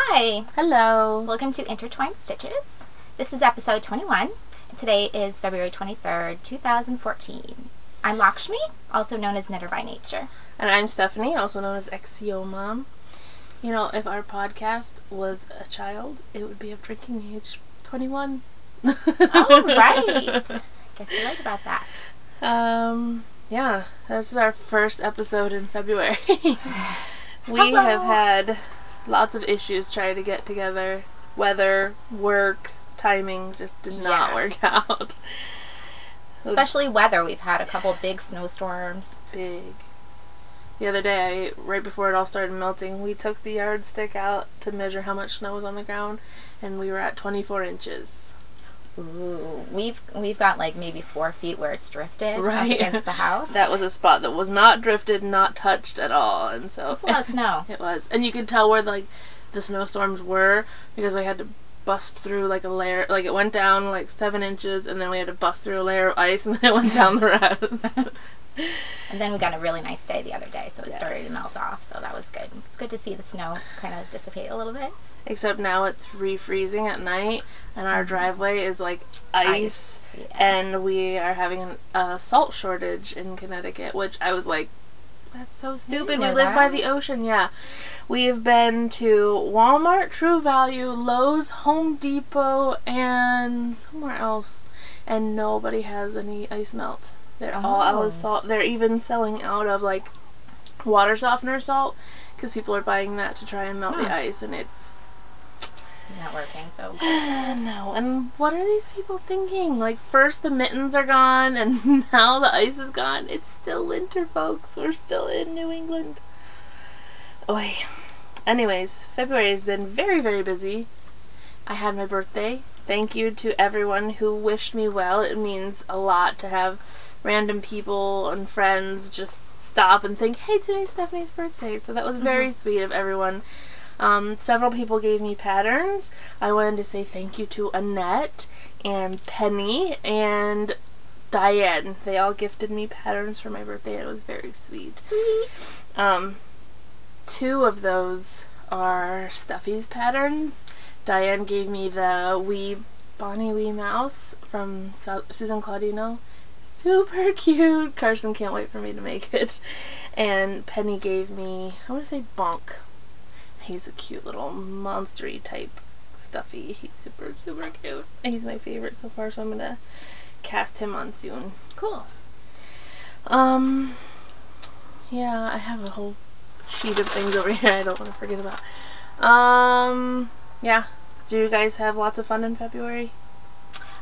Hi! Hello! Welcome to Intertwined Stitches. This is episode 21, and today is February 23rd, 2014. I'm Lakshmi, also known as Knitter by Nature. And I'm Stephanie, also known as XCO Mom. You know, if our podcast was a child, it would be of drinking age 21. Oh, right! Guess you're right about that. Yeah, this is our first episode in February. We Hello. have had lots of issues trying to get together. Weather, work, timing just did not work out. Especially weather. We've had a couple big snowstorms. Big. The other day, right before it all started melting, we took the yardstick out to measure how much snow was on the ground, and we were at 24 inches. Ooh, we've got like maybe 4 feet where it's drifted Right. up against the house. That was a spot that was not drifted, not touched at all, and so That's a lot of snow. it was. And you could tell where the snowstorms were because I had to bust through like a layer, like it went down like 7 inches, and then we had to bust through a layer of ice, and then it went down the rest. And then we got a really nice day the other day, so it started to melt off, so that was good. It's good to see the snow kind of dissipate a little bit. Except now it's refreezing at night, and our driveway is like ice. Yeah. And we are having a salt shortage in Connecticut, which I was like, that's so stupid. We live by the ocean. Yeah. We've been to Walmart, True Value, Lowe's, Home Depot, and somewhere else, and nobody has any ice melt. They're all out of salt. They're even selling out of like water softener salt because people are buying that to try and melt the ice, and it's not working, so no. And what are these people thinking? Like, first the mittens are gone, and now the ice is gone. It's still winter, folks. We're still in New England. Oy. Anyways, February has been very, very busy. I had my birthday. Thank you to everyone who wished me well. It means a lot to have random people and friends just stop and think, hey, today's Stephanie's birthday. So that was very sweet of everyone. Several people gave me patterns. I wanted to say thank you to Annette and Penny and Diane. They all gifted me patterns for my birthday. It was very sweet. sweet. 2 of those are Stuffy's patterns. Diane gave me the wee Bonnie Wee Mouse from Susan Claudino. Super cute. Carson can't wait for me to make it. And Penny gave me, I want to say Bonk. He's a cute little monstery type Stuffy. He's super, super cute. And he's my favorite so far, so I'm going to cast him on soon. Cool. Yeah, I have a whole sheet of things over here I don't want to forget about. Yeah. Do you guys have lots of fun in February?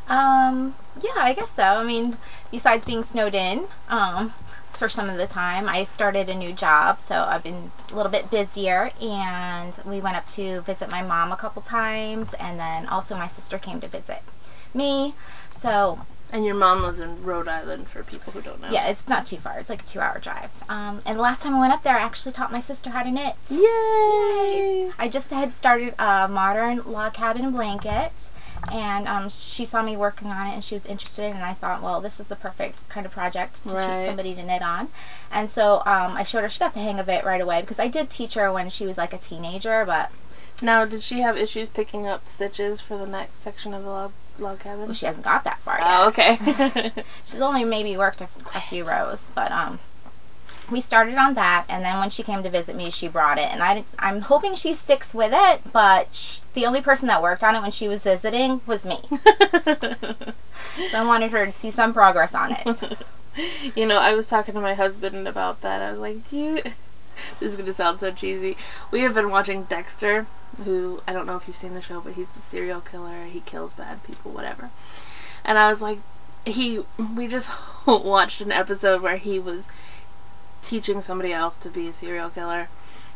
Yeah, I guess so. I mean, besides being snowed in, for some of the time, I started a new job, so I've been a little bit busier, and we went up to visit my mom a couple times, and then also my sister came to visit me, so... And your mom lives in Rhode Island, for people who don't know. Yeah, it's not too far. It's like a 2-hour drive. And the last time I went up there, I actually taught my sister how to knit. Yay! I just had started a modern log cabin blanket, and she saw me working on it, and she was interested, and I thought, well, this is the perfect kind of project to teach somebody to knit on. And so I showed her. She got the hang of it right away, because I did teach her when she was like a teenager, but... Now, did she have issues picking up stitches for the next section of the log cabin? Well, she hasn't got that far yet. Oh, okay. She's only maybe worked a few rows, but we started on that, and then when she came to visit me, she brought it, and I'm hoping she sticks with it, but the only person that worked on it when she was visiting was me. So I wanted her to see some progress on it. You know, I was talking to my husband about that. I was like, this is going to sound so cheesy. We have been watching Dexter, who, I don't know if you've seen the show, but he's a serial killer. He kills bad people, whatever. And I was like, we just watched an episode where he was teaching somebody else to be a serial killer,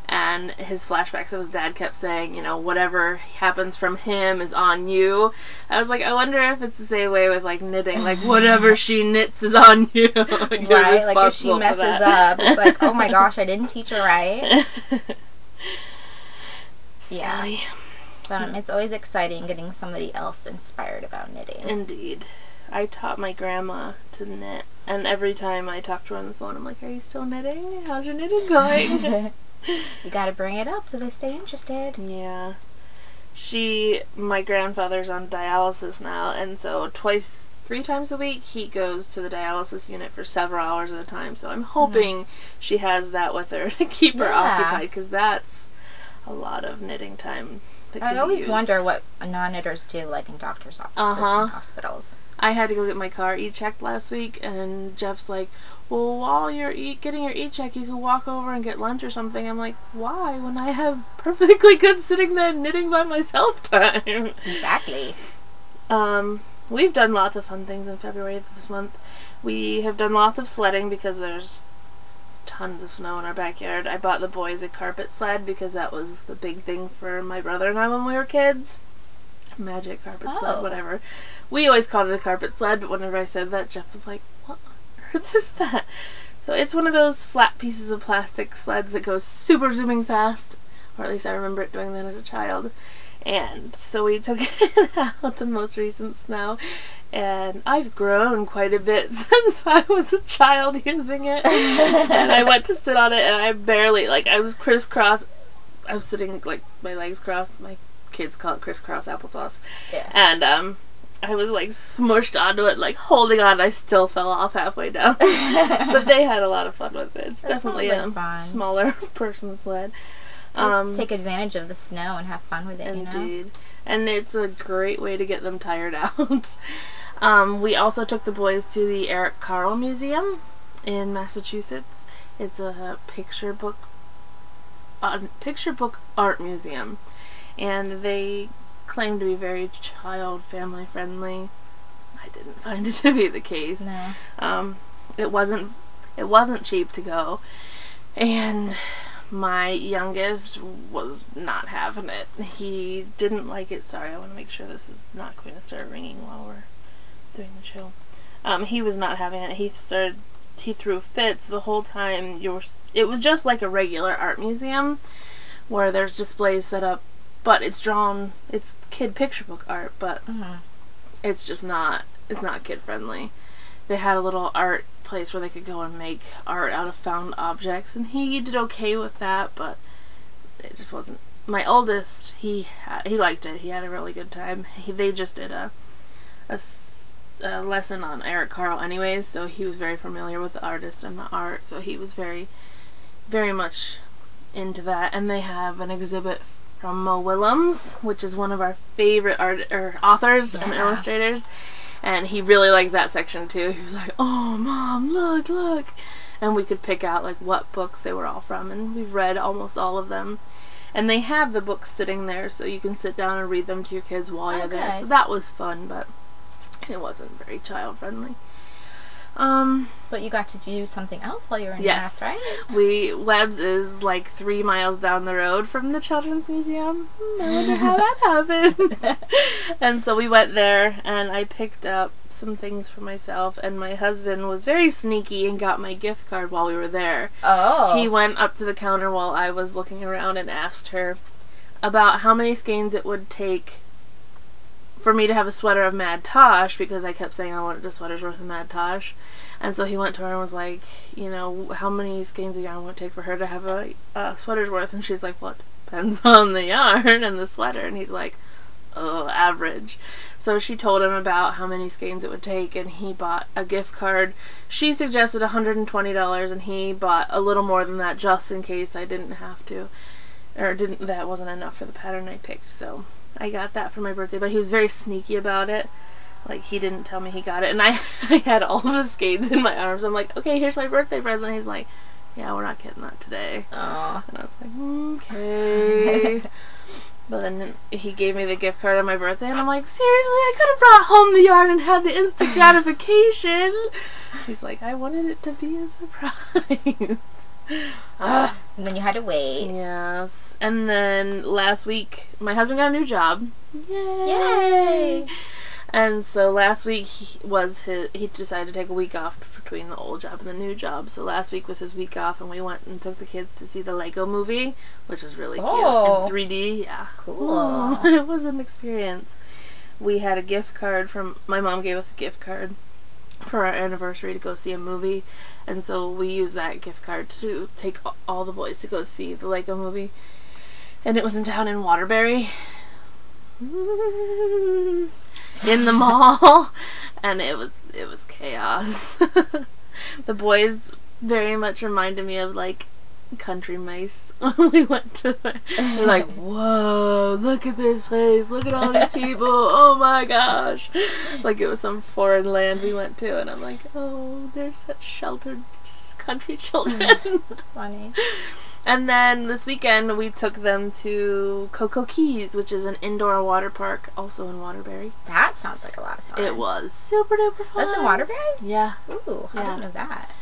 and his flashbacks of his dad kept saying, you know, whatever happens from him is on you. I was like, I wonder if it's the same way with like knitting, like whatever she knits is on you. Right, like if she messes up, it's like, oh my gosh, I didn't teach her right. Yeah. Silly. But it's always exciting getting somebody else inspired about knitting. Indeed. I taught my grandma to knit, and every time I talk to her on the phone, I'm like, are you still knitting? How's your knitting going? You gotta bring it up so they stay interested. Yeah. My grandfather's on dialysis now, and so 3 times a week he goes to the dialysis unit for several hours at a time. So I'm hoping she has that with her to keep her occupied, because that's a lot of knitting time. I always wonder what non-knitters do, like in doctor's offices and hospitals. I had to go get my car e-checked last week, and Jeff's like, well, while you're getting your e-check, you can walk over and get lunch or something. I'm like, why, when I have perfectly good sitting there knitting by myself time? Exactly. We've done lots of fun things in February this month. We have done lots of sledding because there's tons of snow in our backyard. I bought the boys a carpet sled because that was the big thing for my brother and I when we were kids. Magic carpet sled, whatever. We always called it a carpet sled, but whenever I said that, Jeff was like, what on earth is that? So it's one of those flat pieces of plastic sleds that goes super zooming fast, or at least I remember it doing that as a child. And so we took it out the most recent snow, and I've grown quite a bit since I was a child using it. And I went to sit on it, and I barely, like, I was crisscross. I was sitting, like, my legs crossed. My kids call it crisscross applesauce. Yeah. And I was, like, smushed onto it, like, holding on. I still fell off halfway down. But they had a lot of fun with it. It's definitely a smaller person sled. Take advantage of the snow and have fun with it, indeed. You know? And it's a great way to get them tired out. We also took the boys to the Eric Carle Museum in Massachusetts. It's a picture book art museum, and they claim to be very child family friendly. I didn't find it to be the case. No. It wasn't cheap to go, and my youngest was not having it. He didn't like it. Sorry, I want to make sure this is not going to start ringing while we're doing the show. He was not having it. He threw fits the whole time. It was just like a regular art museum where there's displays set up, but it's kid picture book art, but it's not kid friendly. They had a little art place where they could go and make art out of found objects, and he did okay with that, but it just wasn't. My oldest, he liked it. He had a really good time. They just did a lesson on Eric Carle anyways, so he was very familiar with the artist and the art, so he was very, very much into that. And they have an exhibit from Mo Willems, which is one of our favorite authors and illustrators. And he really liked that section too. He was like, oh, Mom, look. And we could pick out like what books they were all from, and we've read almost all of them. And they have the books sitting there, so you can sit down and read them to your kids while you're there. So that was fun, but it wasn't very child friendly. But you got to do something else while you were in class, right? Webb's is like 3 miles down the road from the Children's Museum. I wonder how that happened. And so we went there, and I picked up some things for myself, and my husband was very sneaky and got my gift card while we were there. Oh. He went up to the counter while I was looking around and asked her about how many skeins it would take for me to have a sweater of Mad Tosh, because I kept saying I wanted a sweater's worth of Mad Tosh. And so he went to her and was like, you know, how many skeins of yarn would it take for her to have a sweater's worth? And she's like, well, it depends on the yarn and the sweater. And he's like, oh, average. So she told him about how many skeins it would take, and he bought a gift card. She suggested $120, and he bought a little more than that just in case I didn't have to, or that wasn't enough for the pattern I picked. So I got that for my birthday, but he was very sneaky about it. Like, he didn't tell me he got it, and I had all the skeins in my arms. I'm like, okay, here's my birthday present. He's like, yeah, we're not getting that today. Aww. And I was like, okay. But then he gave me the gift card on my birthday, and I'm like, seriously, I could have brought home the yarn and had the instant gratification. He's like, I wanted it to be a surprise. And then you had to wait. Yes. And then last week, my husband got a new job. Yay! Yay! And so last week he decided to take a week off between the old job and the new job. So last week was his week off, and we went and took the kids to see the Lego movie, which was really cute. In 3D, yeah. Cool. It was an experience. We had a gift card my mom gave us a gift card for our anniversary to go see a movie, and so we used that gift card to take all the boys to go see the Lego movie. And it was in town in Waterbury. in the mall, and it was chaos. The boys very much reminded me of like country mice when we went to the, they're like, whoa, look at this place, look at all these people, oh my gosh, like it was some foreign land we went to, and I'm like, oh, they're such sheltered country children. That's funny. And then this weekend we took them to Cocoa Keys, which is an indoor water park, also in Waterbury. That sounds like a lot of fun. It was super duper fun. That's in Waterbury? Yeah. Ooh, I didn't know that.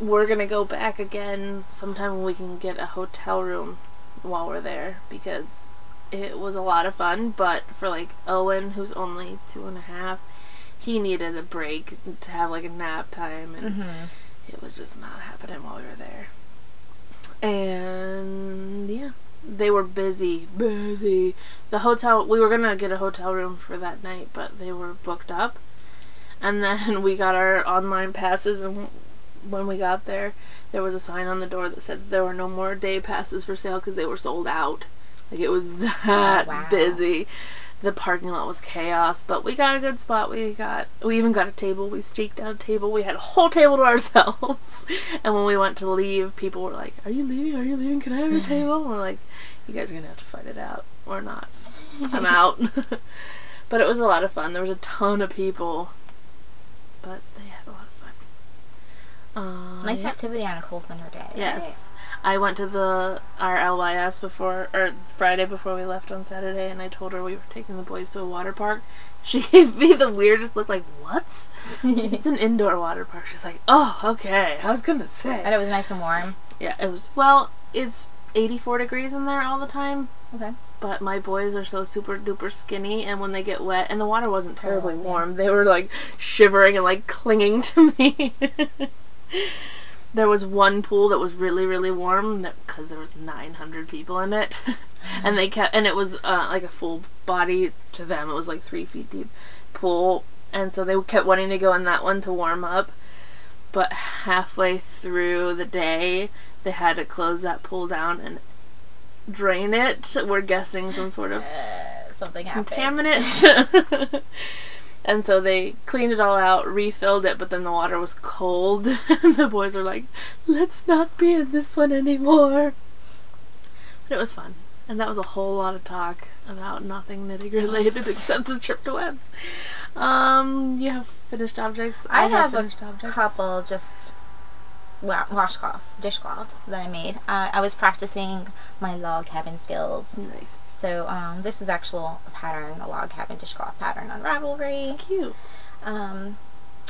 We're gonna go back again sometime when we can get a hotel room while we're there, because it was a lot of fun, but for like Owen, who's only 2.5, he needed a break to have like a nap time, and it was just not happening while we were there. And yeah, they were busy. The hotel, we were gonna get a hotel room for that night, but they were booked up, and then we got our online passes, and when we got there, there was a sign on the door that said there were no more day passes for sale because they were sold out. Like, it was that busy. The parking lot was chaos, but we got a good spot. We even got a table. We staked out a table. We had a whole table to ourselves. And when we went to leave, people were like, "Are you leaving? Are you leaving? Can I have your table?" And we're like, "You guys are gonna have to fight it out or not. I'm out." But it was a lot of fun. There was a ton of people, but they had a lot of fun. Nice activity on a cold winter day. Yes. Right? I went to our LYS Friday before we left on Saturday, and I told her we were taking the boys to a water park. She gave me the weirdest look, like, what? It's an indoor water park. She's like, oh, okay. I was gonna say. And it was nice and warm. Yeah, it was. Well, it's 84 degrees in there all the time. Okay. But my boys are so super duper skinny, and when they get wet, and the water wasn't terribly warm, they were like shivering and like clinging to me. There was one pool that was really, really warm because there was 900 people in it, and it was like a full body, to them it was like 3 feet deep pool, and so they kept wanting to go in that one to warm up, but halfway through the day they had to close that pool down and drain it. We're guessing some sort of something contaminant. And so they cleaned it all out, refilled it, but then the water was cold. And the boys were like, let's not be in this one anymore. But it was fun. And that was a whole lot of talk about nothing knitting related except the trip to Webs. You have finished objects? I have finished couple just washcloths, dishcloths that I made. I was practicing my log cabin skills. Nice. So this was actual pattern, a log cabin dishcloth pattern on Ravelry. It's cute. And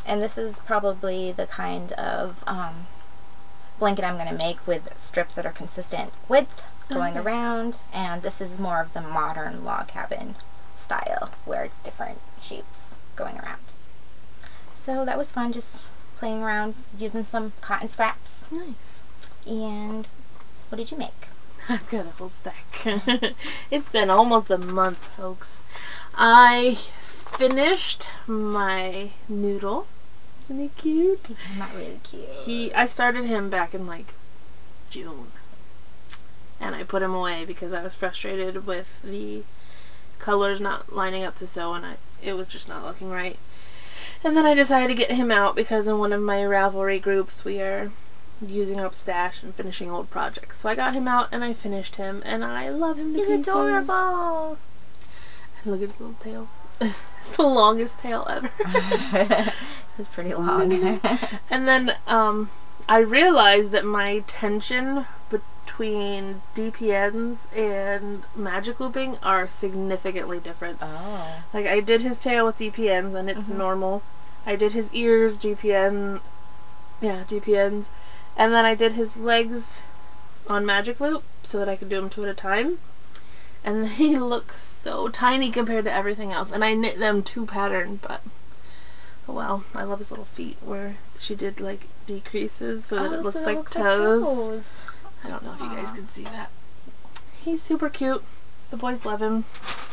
this is probably the kind of blanket I'm going to make with strips that are consistent width going around, and this is more of the modern log cabin style where it's different shapes going around. So that was fun, just playing around using some cotton scraps. Nice. And what did you make? I've got a whole stack. It's been almost a month, folks. I finished my noodle. Isn't he cute? He's not really cute. I started him back in like June, and I put him away because I was frustrated with the colors not lining up to sew, and it was just not looking right. And then I decided to get him out because in one of my Ravelry groups we are using up stash and finishing old projects. So I got him out and I finished him, and I love him to pieces. He's adorable. And look at his little tail. It's the longest tail ever. It's pretty long. And then I realized that my tension between DPNs and magic looping are significantly different. Oh. Like, I did his tail with DPNs and it's normal. I did his ears DPNs, and then I did his legs on magic loop so that I could do them 2 at a time. And they look so tiny compared to everything else. And I knit them 2 pattern, but oh well. I love his little feet where she did like decreases so that it looks like toes. I don't know if you guys can see that. He's super cute. The boys love him.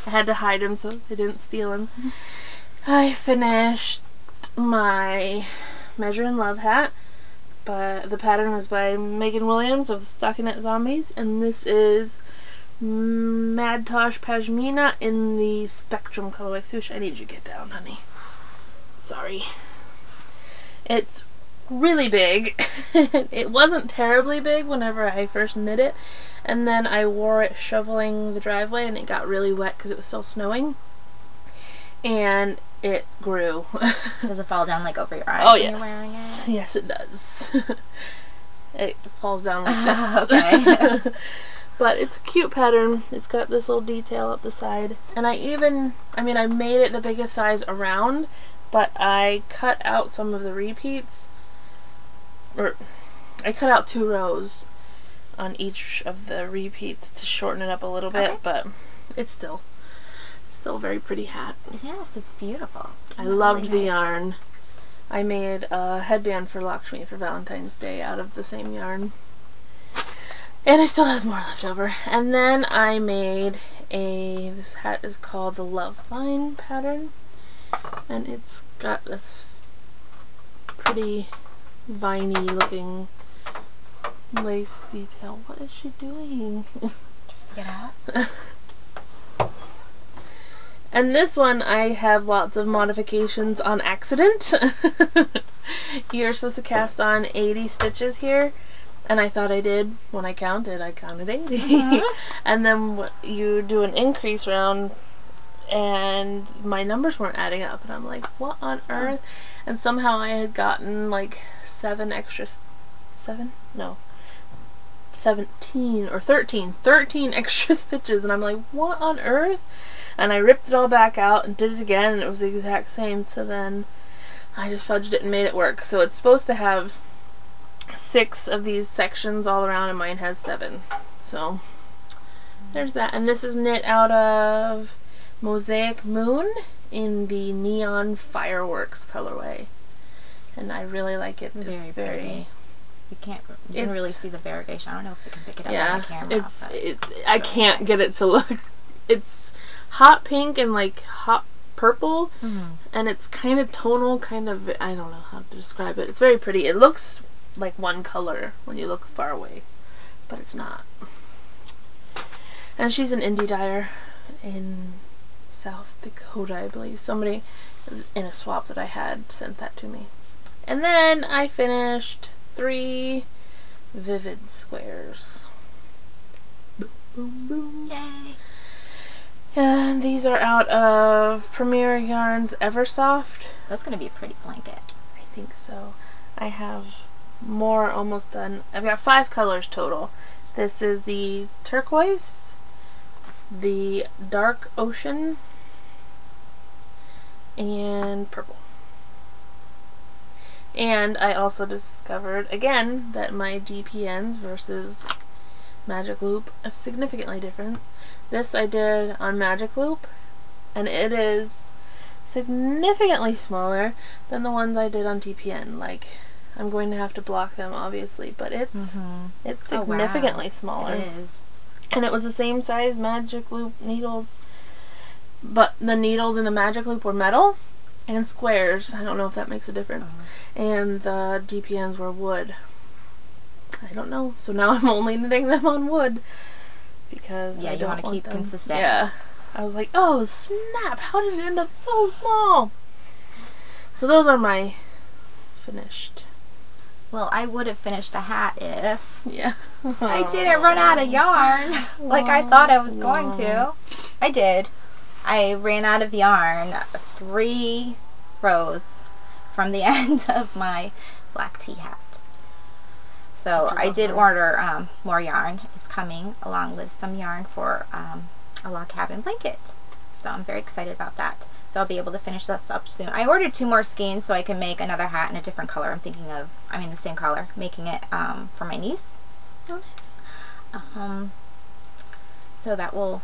I had to hide him so they didn't steal him. I finished my Measure in Love hat. But the pattern was by Megan Williams of Stockinette Zombies, and this is Mad Tosh Pashmina in the Spectrum colorway. Sush, I need you to get down, honey. Sorry. It's really big. It wasn't terribly big whenever I first knit it, and then I wore it shoveling the driveway and it got really wet because it was still snowing, and it grew. Does it fall down like over your eyes Oh, when yes. you're wearing it? Yes, it does. It falls down like this. Okay. But it's a cute pattern. It's got this little detail up the side. And I made it the biggest size around, but I cut out some of the repeats. Or, I cut out 2 rows on each of the repeats to shorten it up a little bit, Okay. but it's still a very pretty hat. Yes, it's beautiful. I loved Really the nice. yarn. I made a headband for Lakshmi for Valentine's Day out of the same yarn. And I still have more left over. And then I made this hat is called the Love Vine pattern. And it's got this pretty viney looking lace detail. What is she doing? Get out. And this one I have lots of modifications on accident. You're supposed to cast on 80 stitches here, and I thought I did. When I counted 80. Mm-hmm. And then you do an increase round, and my numbers weren't adding up, and I'm like, what on earth? And somehow I had gotten like 17 or 13 extra stitches, and I'm like, what on earth? And I ripped it all back out and did it again, and it was the exact same. So then I just fudged it and made it work. So it's supposed to have 6 of these sections all around, and mine has 7. So there's that. And this is knit out of Mosaic Moon in the Neon Fireworks colorway, and I really like it. It's Very pretty. You can really see the variegation. I don't know if they can pick it up on the camera. I can't get it to look. It's hot pink and like hot purple, and it's kind of tonal, I don't know how to describe it. It's very pretty. It looks like one color when you look far away, but it's not. And she's an indie dyer in South Dakota, I believe. Somebody in a swap that I had sent that to me. And then I finished 3 vivid squares. Boom, boom, boom. Yay! And these are out of Premier Yarns Eversoft. That's going to be a pretty blanket. I think so. I have more almost done. I've got 5 colors total. This is the turquoise, the dark ocean, and purple. And I also discovered again that my DPNs versus Magic Loop are significantly different. This I did on Magic Loop, and it is significantly smaller than the ones I did on DPN. Like, I'm going to have to block them obviously, but it's significantly smaller. It is. And it was the same size Magic Loop needles, but the needles in the Magic Loop were metal and squares. I don't know if that makes a difference. And the DPNs were wood. I don't know. So now I'm only knitting them on wood because I you don't want to keep them. consistent. Yeah. I was like, oh snap! How did it end up so small? So those are my finished. Well, I would have finished a hat if Yeah. I didn't run out of yarn like I thought I was going to. I did. I ran out of yarn 3 rows from the end of my black tea hat. So I did order more yarn. It's coming along with some yarn for a log cabin blanket. So I'm very excited about that. So I'll be able to finish this up soon. I ordered 2 more skeins so I can make another hat in a different color. I'm thinking of, the same color, making it for my niece. Oh, nice. So that will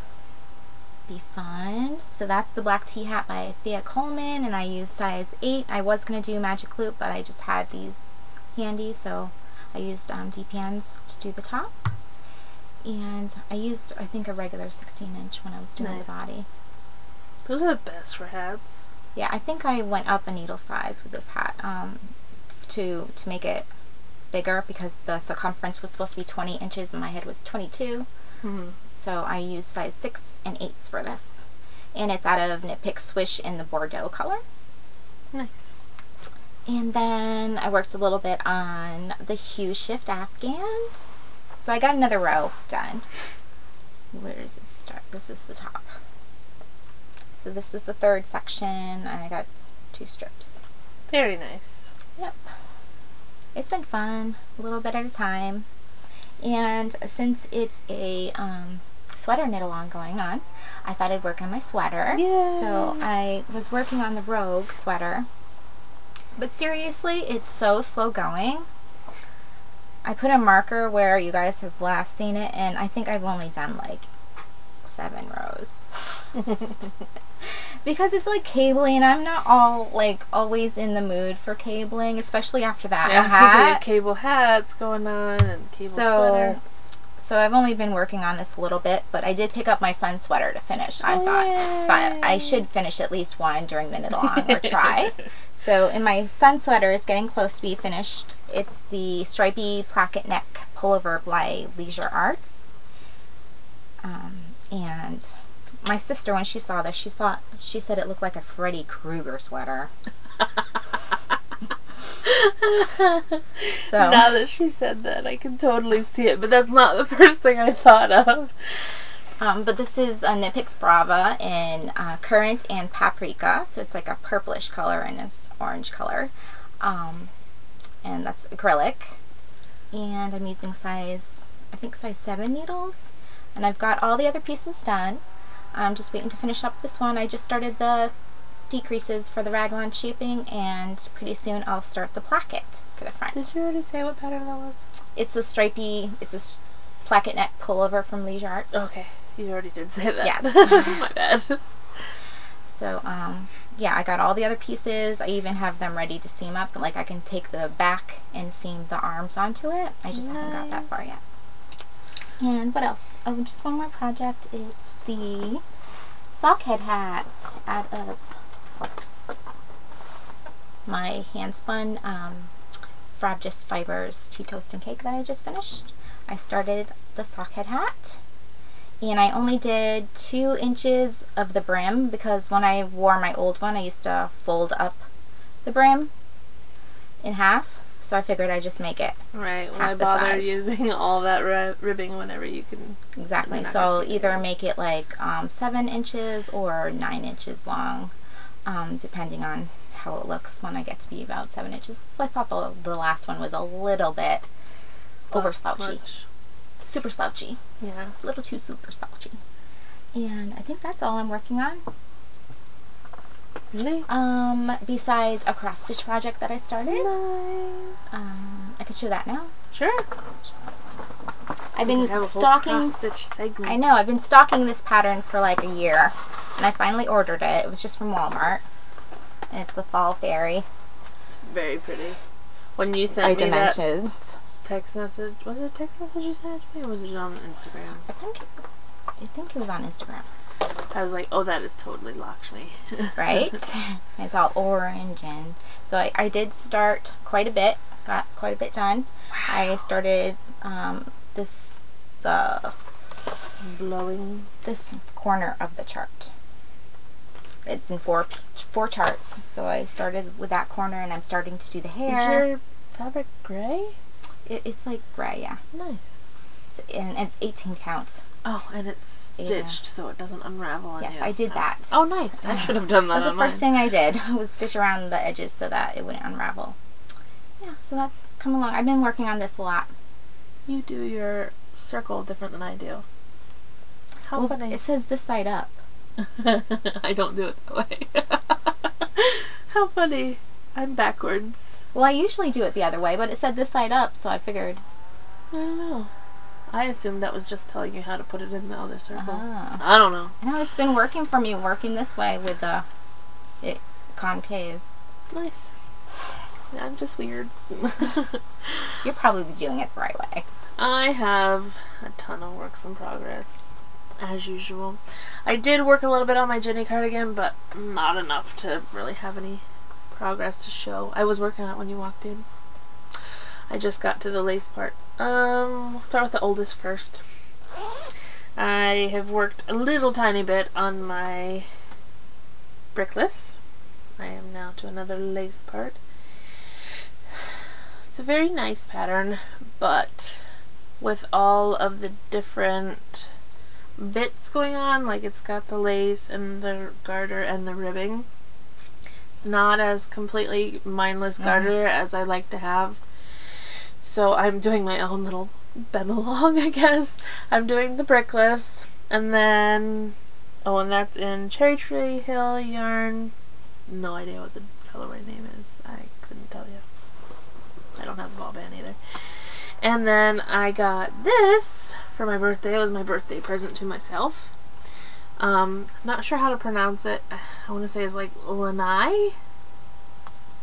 be fun. So that's the black tea hat by Thea Coleman, and I used size 8. I was going to do Magic Loop, but I just had these handy, so I used DPNs to do the top. And I used, I think, a regular 16-inch when I was doing the body. Those are the best for hats. Yeah, I think I went up a needle size with this hat to make it bigger, because the circumference was supposed to be 20 inches and my head was 22. So I use size 6 and 8s for this. And it's out of Knit Pick Swish in the Bordeaux color. Nice. And then I worked a little bit on the Hue Shift Afghan. So I got another row done. Where does it start? This is the top. So this is the 3rd section, and I got 2 strips. Very nice. Yep. It's been fun, a little bit at a time. And since it's a sweater knit along going on, I thought I'd work on my sweater. Yay. So I was working on the Rogue sweater. But seriously, it's so slow going. I put a marker where you guys have last seen it, and I think I've only done like 7 rows. Because it's like cabling, and I'm not always in the mood for cabling, especially after that hat. Cable hats going on and cable sweater. So I've only been working on this a little bit, but I did pick up my son's sweater to finish. I thought I should finish at least one during the knit along or try. So, and my son's sweater is getting close to be finished. It's the stripy placket neck pullover by Leisure Arts. And my sister, when she saw this, she said it looked like a Freddy Krueger sweater. So now that she said that, I can totally see it, but that's not the first thing I thought of. But this is a Knit Picks Brava in Currant and Paprika, so it's like a purplish color and it's orange color. And that's acrylic. And I'm using I think size 7 needles. And I've got all the other pieces done. I'm just waiting to finish up this one. I just started the decreases for the raglan shaping, and pretty soon I'll start the placket for the front. Did you already say what pattern that was? It's a stripy, it's a placket neck pullover from Leisure Arts. Okay, you already did say that. Yes. My bad. So, yeah, I got all the other pieces. I even have them ready to seam up. Like, I can take the back and seam the arms onto it. I just haven't got that far yet. And what else? Oh, just one more project. It's the sockhead hat out of my hand-spun Frabjous Fibers Tea Toast and Cake that I just finished. I started the sockhead hat, and I only did 2 inches of the brim because when I wore my old one, I used to fold up the brim in half. So I figured I'd just make it right. Why bother using all that ribbing whenever you can? Exactly. So I'll either make it like 7 inches or 9 inches long, depending on how it looks when I get to be about 7 inches. So I thought the last one was a little bit over slouchy. Super slouchy. Yeah. A little too super slouchy. And I think that's all I'm working on. Really? Besides a cross stitch project that I started. Nice. I could show that now. Sure. I've been stalking. Cross stitch segment. I know. I've been stalking this pattern for like a year, and I finally ordered it. It was just from Walmart, and it's the Fall Fairy. It's very pretty. When you sent me dimensions. That text message, was it a text message you sent to me, or was it on Instagram? I think it was on Instagram. I was like, oh, that is totally Lakshmi. Right? It's all orange, and so I did start quite a bit. Got quite a bit done. Wow. I started this corner of the chart. It's in four charts, so I started with that corner, and I'm starting to do the hair. Is your fabric gray? It's like gray, yeah. Nice. And it's 18 count. Oh, and it's stitched so it doesn't unravel on you. Yes, I did that. Oh, nice. I should have done that. That was the first thing I did, was stitch around the edges so that it wouldn't unravel. Yeah, so that's come along. I've been working on this a lot. You do your circle different than I do. How funny. It says this side up. I don't do it that way. How funny. I'm backwards. Well, I usually do it the other way, but it said this side up, so I figured. I don't know. I assumed that was just telling you how to put it in the other circle. I don't know. No, it's been working for me, working this way with the concave. Nice. Yeah, I'm just weird. You're probably doing it the right way. I have a ton of works in progress, as usual. I did work a little bit on my Jenny cardigan, but not enough to really have any progress to show. I was working on it when you walked in. I just got to the lace part. We'll start with the oldest first. I have worked a little tiny bit on my brickless. I am now to another lace part. It's a very nice pattern, but with all of the different bits going on, like it's got the lace and the garter and the ribbing, it's not as completely mindless garter as I like to have. So I'm doing my own little bend along, I guess. I'm doing the brickless, and then, oh, and that's in Cherry Tree Hill yarn. No idea what the colorway name is. I couldn't tell you. I don't have the ball band either. And then I got this for my birthday. It was my birthday present to myself. Not sure how to pronounce it. I want to say it's like Lanai.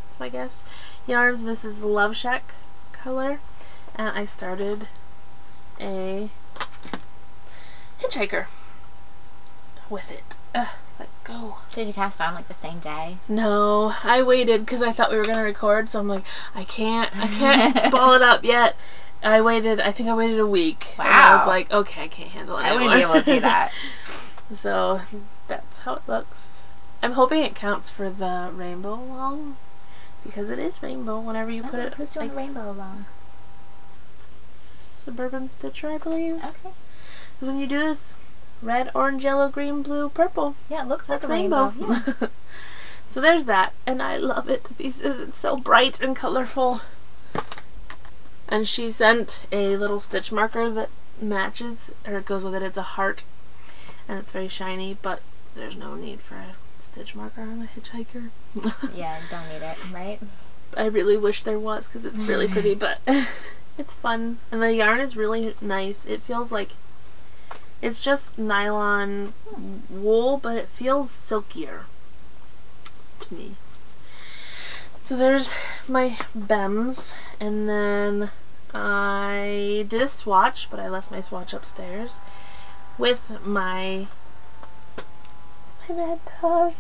That's my guess. Yarns. This is Love Shack color, and I started a hitchhiker with it. Let go. Did you cast on like the same day? No, I waited because I thought we were gonna record, so I'm like, I can't ball it up yet. I think I waited a week. Wow. And I was like, okay, I can't handle it anymore. I wouldn't be able to do that. So that's how it looks. I'm hoping it counts for the rainbow along, because it is rainbow whenever you put it. Who's doing the rainbow along? Suburban Stitcher, I believe. Okay. Because when you do this, red, orange, yellow, green, blue, purple. Yeah, it looks like That's a rainbow. Yeah. So there's that, and I love it to pieces. It's so bright and colorful. And she sent a little stitch marker that matches, or it goes with it. It's a heart, and it's very shiny, but there's no need for a stitch marker on a hitchhiker. Yeah, don't need it, right? I really wish there was, because it's really pretty, but it's fun. And the yarn is really nice. It feels like it's just nylon wool, but it feels silkier to me. So there's my Bems, and then I did a swatch, but I left my swatch upstairs with my Tosh.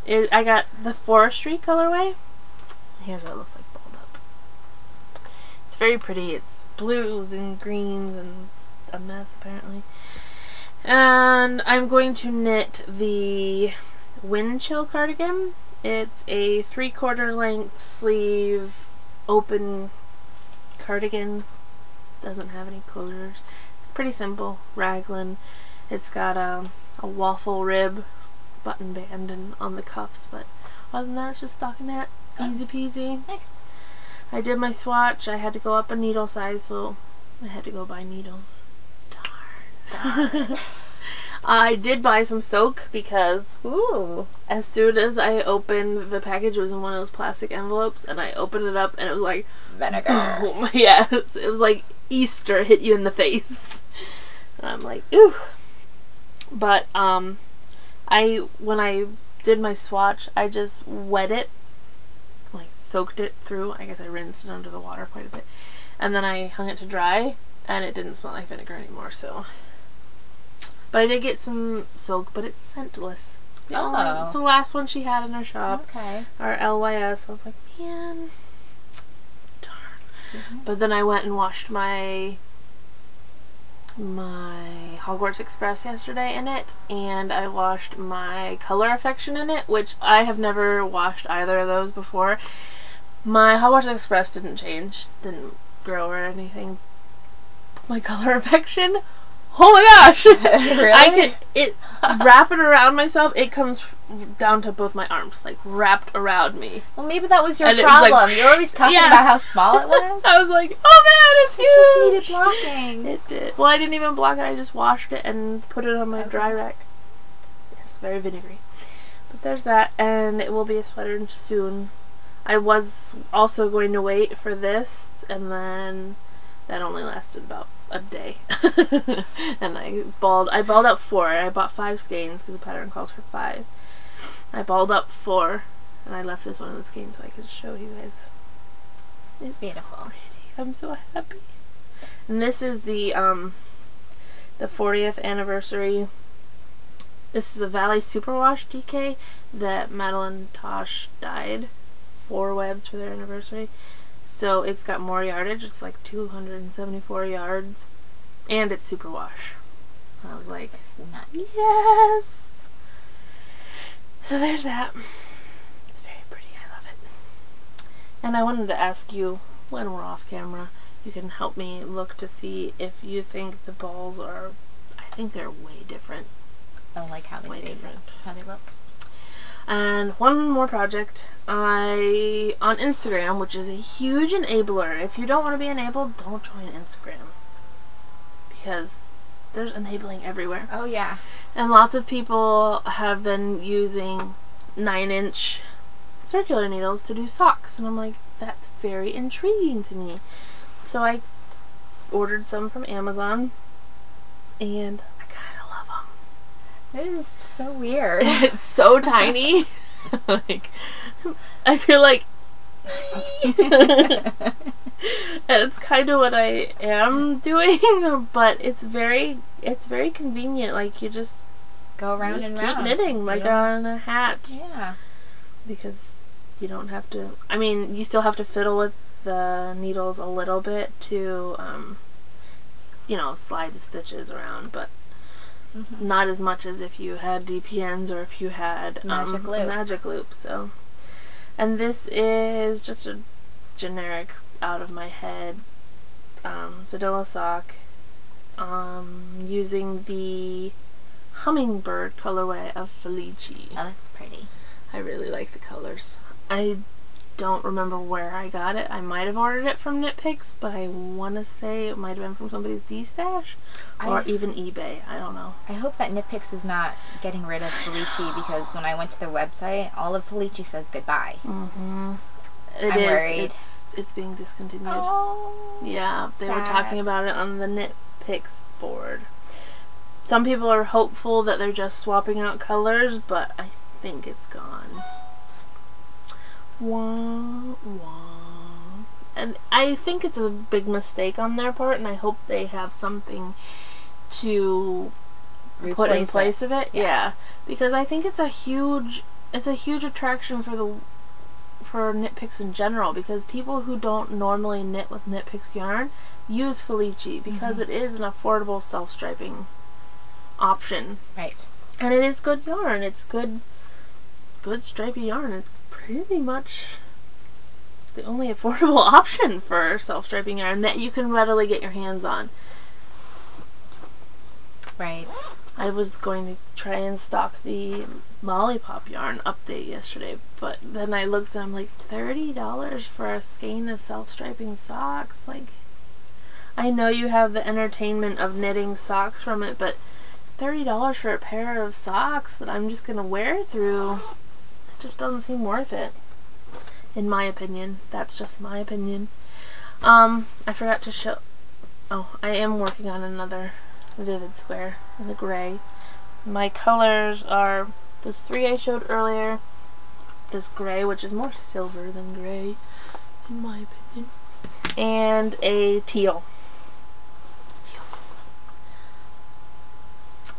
I got the Forestry colorway. Here's what it looks like balled up. It's very pretty. It's blues and greens and a mess apparently. And I'm going to knit the Wind Chill cardigan. It's a 3/4 length sleeve open cardigan. Doesn't have any closures. It's pretty simple. Raglan. It's got a waffle rib button band and on the cuffs, but other than that it's just stockinette. Easy peasy. Nice. I did my swatch. I had to go up a needle size, so I had to go buy needles. Darn. I did buy some soak because as soon as I opened the package, it was in one of those plastic envelopes, and I opened it up and it was like vinegar. Boom. Yes, it was like Easter hit you in the face. And I'm like, ooh. But when I did my swatch, I just wet it, like soaked it through. I guess I rinsed it under the water quite a bit, and then I hung it to dry, and it didn't smell like vinegar anymore. So, but I did get some soak, but it's scentless. Oh, it's the last one she had in her shop. Okay. Our LYS. I was like, man, darn. But then I went and washed my Hogwarts Express yesterday in it, and I washed my Color Affection in it, which I have never washed either of those before. My Hogwarts Express didn't change, didn't grow or anything. My Color Affection, oh my gosh! Really? I can wrap it around myself. It comes down to both my arms, like wrapped around me. Well, maybe that was your And it was problem. like, You're always talking about how small it was. I was like, oh man, it's huge! It just needed blocking. It did. Well, I didn't even block it. I just washed it and put it on my dry rack. Yes, very vinegary. But there's that, and it will be a sweater soon. I was also going to wait for this, and then that only lasted about a day. And I balled up 4. I bought 5 skeins because the pattern calls for 5. I balled up 4, and I left this one in the skein so I could show you guys. It's beautiful. Pretty. I'm so happy. And this is the 40th anniversary. This is a Valley Superwash DK that Madeline Tosh dyed 4 webs for their anniversary. So it's got more yardage. It's like 274 yards. And it's super wash. I was like, Nice. yes! So there's that. It's very pretty. I love it. And I wanted to ask you, when we're off camera, you can help me look to see if you think the balls are, I think they're way different. I don't like how they how they look. And one more project. On Instagram, which is a huge enabler. If you don't want to be enabled, don't join Instagram. Because there's enabling everywhere. Oh yeah. And lots of people have been using 9-inch circular needles to do socks. And I'm like, that's very intriguing to me. So I ordered some from Amazon. And I kind of love them. It is so weird. It's so tiny. Like, I feel like it's kind of what I am doing, but it's very convenient. Like, you just go around and keep round. knitting like on a hat. Yeah. Because you don't have to. I mean, you still have to fiddle with the needles a little bit to, you know, slide the stitches around, but not as much as if you had DPNs or if you had magic loop. So, and this is just a generic out of my head Fadilla sock, using the hummingbird colorway of Felici. Oh, that's pretty. I really like the colors. I don't remember where I got it. I might have ordered it from Knit Picks, but I want to say it might have been from somebody's D-stash or even eBay. I don't know. I hope that Knit Picks is not getting rid of Felici, because when I went to their website, all of Felici says goodbye. I'm worried. It's being discontinued. Oh, yeah, they sad. were talking about it on the Knit Picks board. Some people are hopeful that they're just swapping out colors, but I think it's gone. Wah, wah. And I think it's a big mistake on their part, and I hope they have something to put in place of it. Yeah, because I think it's a huge attraction for Knit Picks in general, because people who don't normally knit with Knit Picks yarn use Felici because it is an affordable self-striping option. Right. And it is good yarn. It's good stripy yarn. It's pretty much the only affordable option for self-striping yarn that you can readily get your hands on. Right. I was going to try and stock the lollipop yarn update yesterday, but then I looked and I'm like, $30 for a skein of self-striping socks? Like, I know you have the entertainment of knitting socks from it, but $30 for a pair of socks that I'm just gonna wear through, it just doesn't seem worth it, in my opinion. That's just my opinion. I forgot to show, I am working on another vivid square in the gray. My colors are this 3 I showed earlier, this gray, which is more silver than gray, in my opinion, and a teal.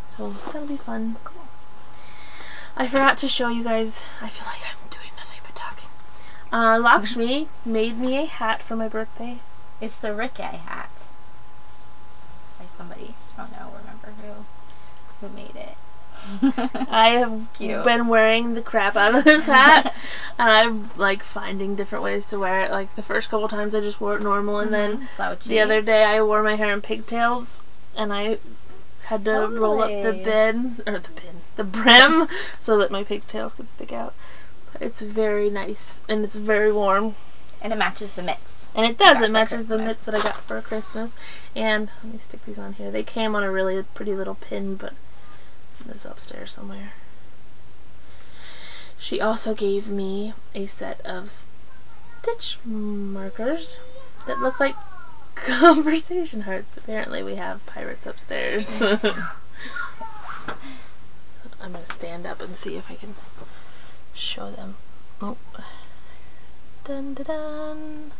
So that'll be fun. Cool. I forgot to show you guys, I feel like I'm doing nothing but talking. Lakshmi made me a hat for my birthday. It's the Ricky hat. By somebody. I don't know, remember who made it. I have been wearing the crap out of this hat, and I'm like finding different ways to wear it. Like the first couple times I just wore it normal, and then Slouchy. The other day I wore my hair in pigtails, and I had to roll up the brim so that my pigtails could stick out. But it's very nice, and it's very warm. And it matches the mitts. And it does. It matches the mitts that I got for Christmas. And let me stick these on here. They came on a really pretty little pin, but it's upstairs somewhere. She also gave me a set of stitch markers that look like conversation hearts. Apparently we have pirates upstairs. I'm going to stand up and see if I can show them. Oh. Dun, dun,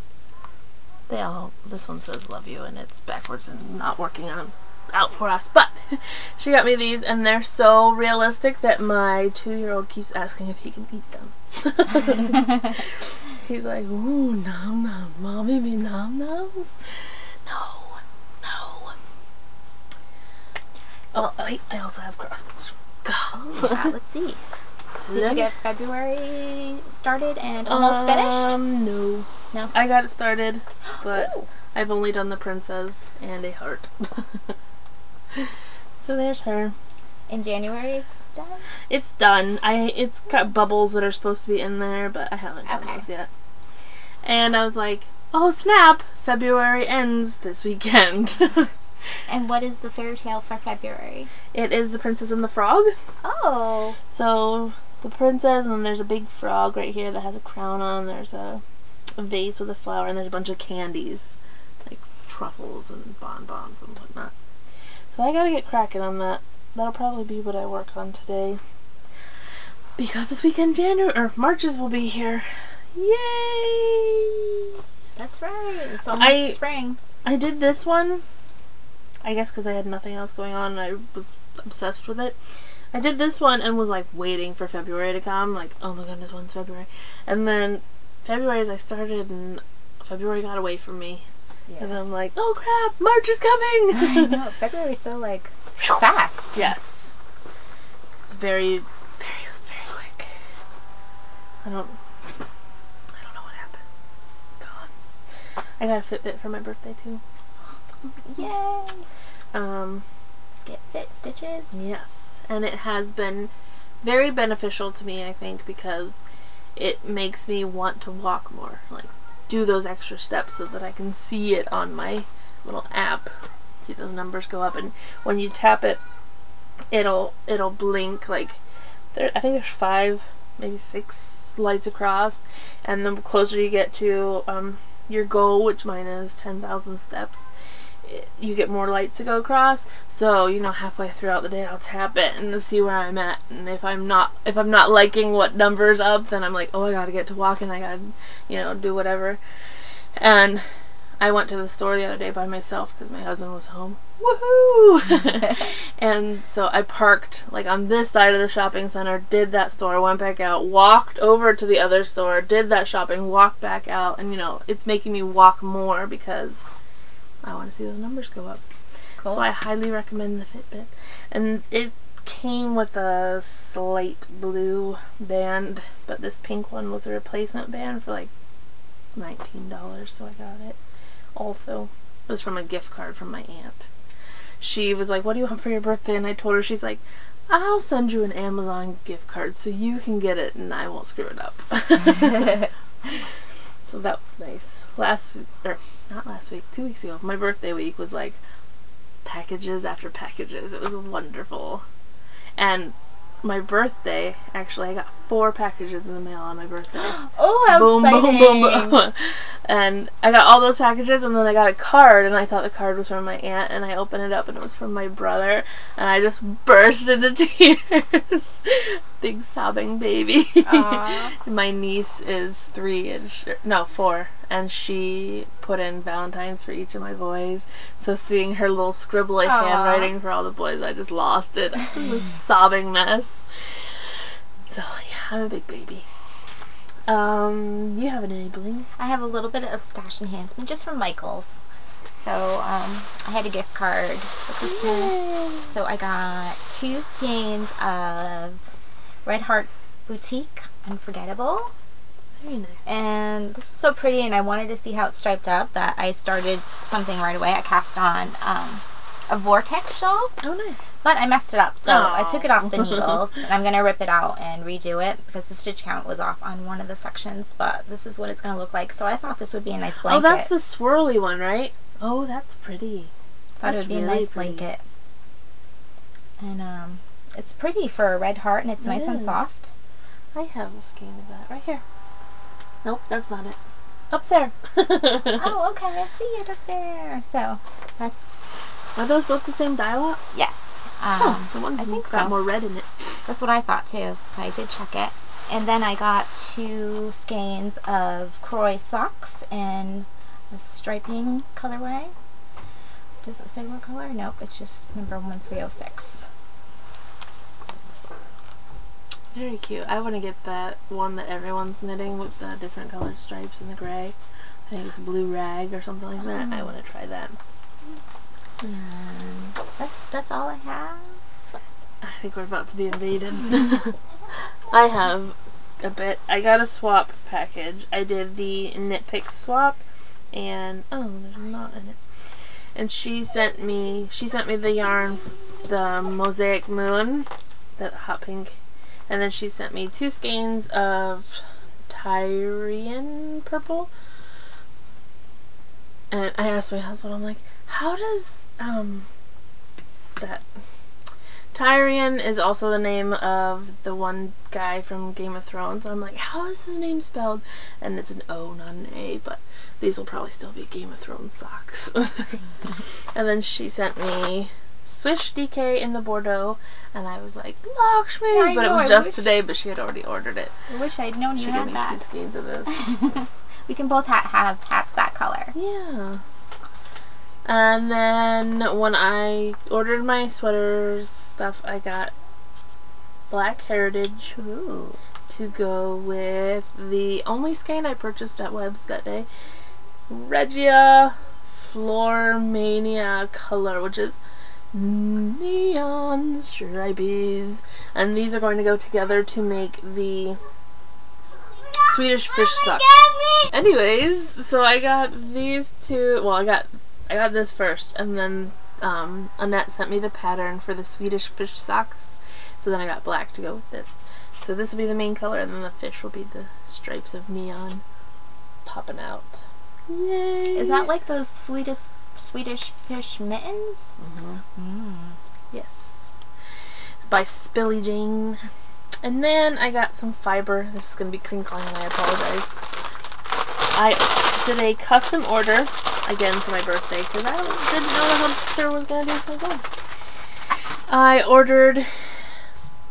dun. This one says love you, and it's backwards and not working out for us, but she got me these, and they're so realistic that my 2-year-old keeps asking if he can eat them. He's like, ooh, nom nom, mommy me nom noms? No. Oh, wait, I also have cross stitch. Oh, yeah, let's see. Did you get February started and almost finished? No. No? I got it started, but Ooh. I've only done the princess and a heart. So there's her. And January's done? It's done. It's got bubbles that are supposed to be in there, but I haven't done those yet. And I was like, oh snap! February ends this weekend. And what is the fairy tale for February? It is The Princess and the Frog. Oh. So the princess, and then there's a big frog right here that has a crown on. There's a vase with a flower, and there's a bunch of candies, like truffles and bonbons and whatnot. So I gotta get cracking on that. That'll probably be what I work on today. Because this weekend Marches will be here. Yay! That's right. It's almost spring. I did this one, I guess because I had nothing else going on and I was obsessed with it. I did this one and was like waiting for February to come, like, oh my goodness, when's February? And then February, as I started, and February got away from me. Yeah. And I'm like, oh crap, March is coming! I know, February's so like fast. Yes. Very, very, very quick. I don't know what happened. It's gone. I got a Fitbit for my birthday too. Yay! Get fit stitches. Yes, and it has been very beneficial to me, I think, because it makes me want to walk more, like do those extra steps so that I can see it on my little app. See those numbers go up, and when you tap it, it'll blink like I think there's 5, maybe 6 lights across, and the closer you get to your goal, which mine is 10,000 steps, you get more lights to go across. So, you know, halfway throughout the day I'll tap it and see where I'm at, and if I'm not liking what number's up, then I'm like, oh, I gotta get to walking, I gotta, you know, do whatever. And I went to the store the other day by myself because my husband was home. Woohoo! And so I parked like on this side of the shopping center, did that store, went back out, walked over to the other store, did that shopping, walked back out, and you know, it's making me walk more because I want to see those numbers go up. Cool. So I highly recommend the Fitbit. And it came with a slate blue band, but this pink one was a replacement band for like $19, so I got it. Also, it was from a gift card from my aunt. She was like, what do you want for your birthday? And I told her, she's like, I'll send you an Amazon gift card so you can get it and I won't screw it up. So that was nice. Not last week, 2 weeks ago, my birthday week was like packages after packages. It was wonderful. And my birthday, actually, I got 4 packages in the mail on my birthday. Oh, how boom, exciting! Boom, boom, boom. And I got all those packages, and then I got a card, and I thought the card was from my aunt, and I opened it up, and it was from my brother, and I just burst into tears. Big sobbing baby. My niece is 4, and she put in Valentine's for each of my boys. So seeing her little scribbly handwriting for all the boys, I just lost it. It was a sobbing mess. So yeah, I'm a big baby. You have any bling? I have a little bit of stash enhancement just from Michael's. So I had a gift card for Christmas. Yay. So I got 2 skeins of Red Heart Boutique Unforgettable. Very nice. And this was so pretty, and I wanted to see how it striped up that I started something right away. I cast on a Vortex shawl. Oh, nice. But I messed it up, so I took it off the needles, and I'm going to rip it out and redo it because the stitch count was off on one of the sections, but this is what it's going to look like. So I thought this would be a nice blanket. Oh, that's the swirly one, right? Oh, that's pretty. Thought it would be a nice blanket. And it's pretty for a red heart, and it's nice and soft. I have a skein of that right here. Nope, that's not it. Up there. Oh, okay, I see it up there. So that's... Are those both the same dye lot? Yes. The one I think got so. more red in it. That's what I thought too. I did check it. And then I got 2 skeins of Croy socks in the striping colorway. Does it say what color? Nope, it's just number 1306. Very cute. I want to get that one that everyone's knitting with the different colored stripes and the gray. I think it's blue rag or something like that. I want to try that. And that's all I have. think we're about to be invaded. I have a bit. I got a swap package. I did the knit pick swap, and oh, there's a knot in it. And she sent me the yarn, the Mosaic Moon, that hot pink, and then she sent me 2 skeins of Tyrian purple. And I asked my husband, I'm like, how does that Tyrian is also the name of the one guy from Game of Thrones. I'm like, how is his name spelled? And it's an O, not an A, but these will probably still be Game of Thrones socks. And then she sent me Swish DK in the Bordeaux, and I was like, Lakshmi! Yeah, but it was just today, but she had already ordered it. I wish I'd known you had that. She gave me 2 skeins of this. We can both have hats that color. Yeah. And then when I ordered my sweaters stuff, I got Black Heritage. Ooh. To go with the only skein I purchased at Webb's that day. Regia Floor Mania color, which is neon stripies. And these are going to go together to make the Swedish fish socks. Anyways, so I got these 2. Well, I got this first, and then Annette sent me the pattern for the Swedish fish socks. So then I got black to go with this. So this will be the main color, and then the fish will be the stripes of neon popping out. Yay! Is that like those Swedish fish mittens? Mm-hmm. Yes. By Spilly Jane. And then I got some fiber. This is going to be crinkling, and I apologize. I did a custom order, again for my birthday, because I didn't know the hamster was going to do so good. I ordered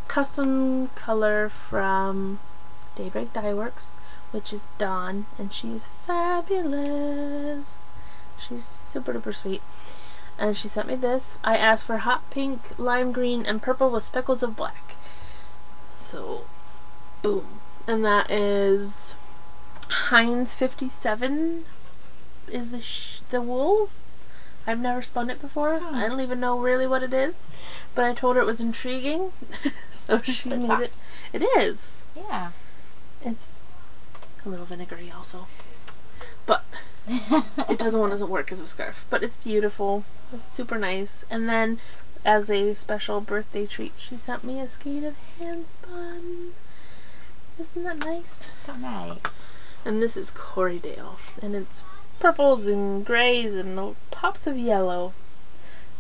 custom color from Daybreak Dye Works, which is Dawn, and she's fabulous. She's super duper sweet. And she sent me this. I asked for hot pink, lime green, and purple with speckles of black. So, boom. And that is Heinz 57 is the wool. I've never spun it before. I don't even know really what it is, but I told her it was intriguing. So she made soft. it. It is. Yeah. It's a little vinegary also. But it doesn't work as a scarf. But it's beautiful. It's super nice. And then as a special birthday treat, she sent me a skein of hand spun. Isn't that nice? So nice. And this is Corriedale, and it's purples and grays and pops of yellow.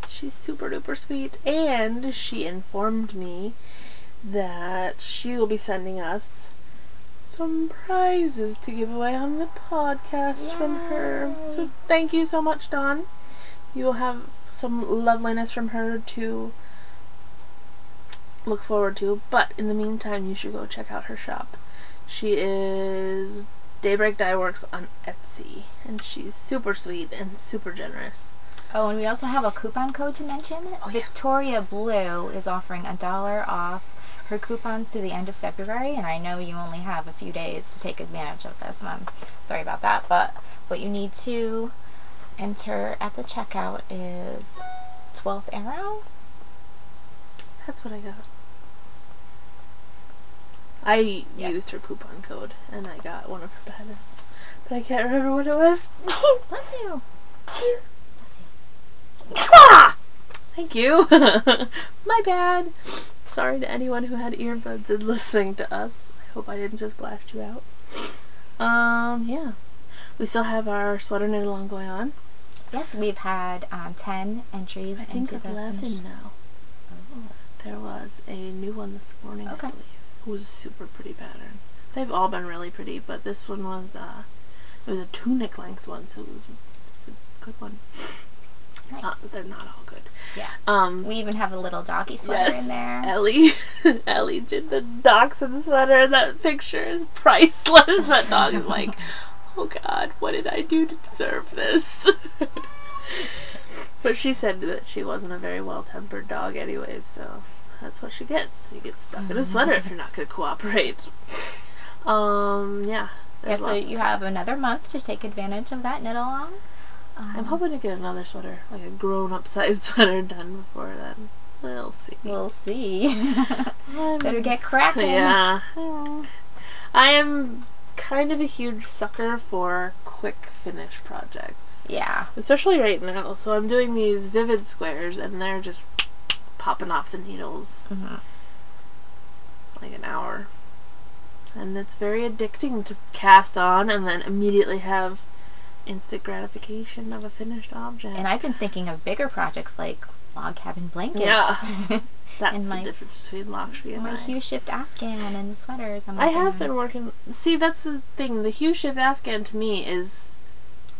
She's super duper sweet, and she informed me that she will be sending us some prizes to give away on the podcast from her. So thank you so much, Dawn. You will have some loveliness from her to look forward to, but in the meantime you should go check out her shop. She is Daybreak Dye Works on Etsy, and she's super sweet and super generous. Oh, and we also have a coupon code to mention. Oh, Victoria Blue is offering $1 off her coupons through the end of February, and I know you only have a few days to take advantage of this, and I'm sorry about that, but what you need to enter at the checkout is 12th Arrow. That's what I got. I used her coupon code, and I got one of her patterns, but I can't remember what it was. Bless you. Bless you. Thank you. My bad. Sorry to anyone who had earbuds and listening to us. I hope I didn't just blast you out. Yeah. We still have our sweater knit along going on. Yes, we've had 10 entries. I think into 11 now. Oh. There was a new one this morning, okay. I believe. It was a super pretty pattern. They've all been really pretty, but this one was, it was a tunic length one, so it was a good one. Nice. They're not all good. Yeah. We even have a little doggy sweater in there. Ellie. Ellie did the dachshund sweater, and that picture is priceless. That dog is like, oh God, what did I do to deserve this? But she said that she wasn't a very well-tempered dog anyways, so that's what she gets. You get stuck in a sweater if you're not going to cooperate. Yeah. Yeah, so you have another month to take advantage of that knit along. I'm hoping to get another sweater, like a grown-up size sweater done before then. We'll see. We'll see. Better get cracking. Yeah. I am kind of a huge sucker for quick finish projects. Yeah. Especially right now. So I'm doing these vivid squares and they're just popping off the needles like an hour. And it's very addicting to cast on and then immediately have instant gratification of a finished object. And I've been thinking of bigger projects like log cabin blankets. Yeah. That's and the difference between Lakshmi and my hue shift Afghan and the sweaters. I have been working. See, that's the thing. The hue shift Afghan to me is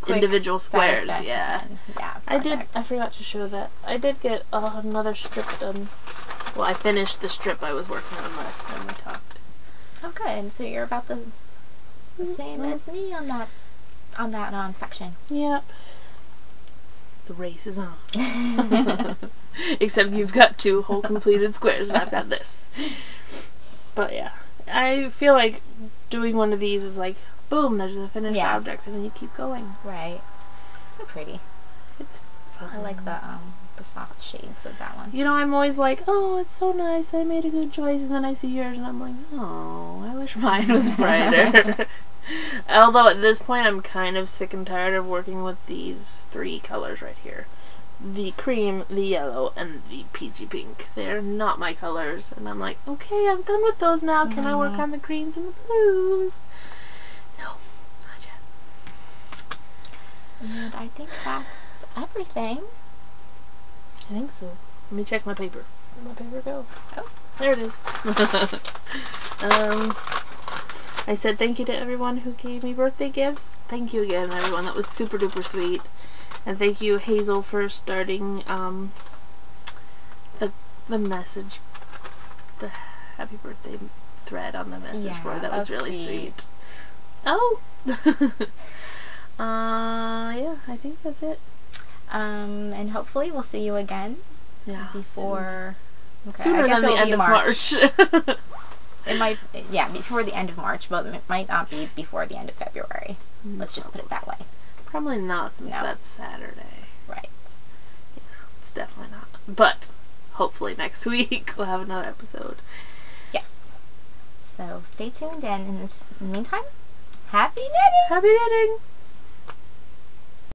Quick individual squares. Yeah. Yeah. I forgot to show that. I did get another strip done. Well, I finished the strip I was working on last time we talked. Oh, good. So you're about the same as me on that section. Yep. The race is on. Except you've got 2 whole completed squares and I've got this. But yeah, I feel like doing one of these is like, boom, there's a finished object, and then you keep going. Right. So pretty. It's fun. I like the soft shades of that one. You know, I'm always like, oh, it's so nice, I made a good choice, and then I see yours and I'm like, oh, I wish mine was brighter. Although at this point I'm kind of sick and tired of working with these 3 colors right here. The cream, the yellow, and the peachy pink. They're not my colors. And I'm like, okay, I'm done with those now. Can I work on the greens and the blues? No, not yet. And I think that's everything. I think so. Let me check my paper. Where'd my paper go? Oh, there it is. I said thank you to everyone who gave me birthday gifts. Thank you again, everyone. That was super duper sweet. And thank you, Hazel, for starting the message, the happy birthday thread on the message board. That was really sweet. Oh! Yeah, I think that's it. And hopefully we'll see you again. Yeah. Before... Sooner than the end of March. It might, before the end of March, but it might not be before the end of February. Let's just put it that way. Probably not, since that's Saturday. Right. Yeah, it's definitely not. But hopefully next week we'll have another episode. Yes. So stay tuned, and in the meantime, happy knitting! Happy knitting!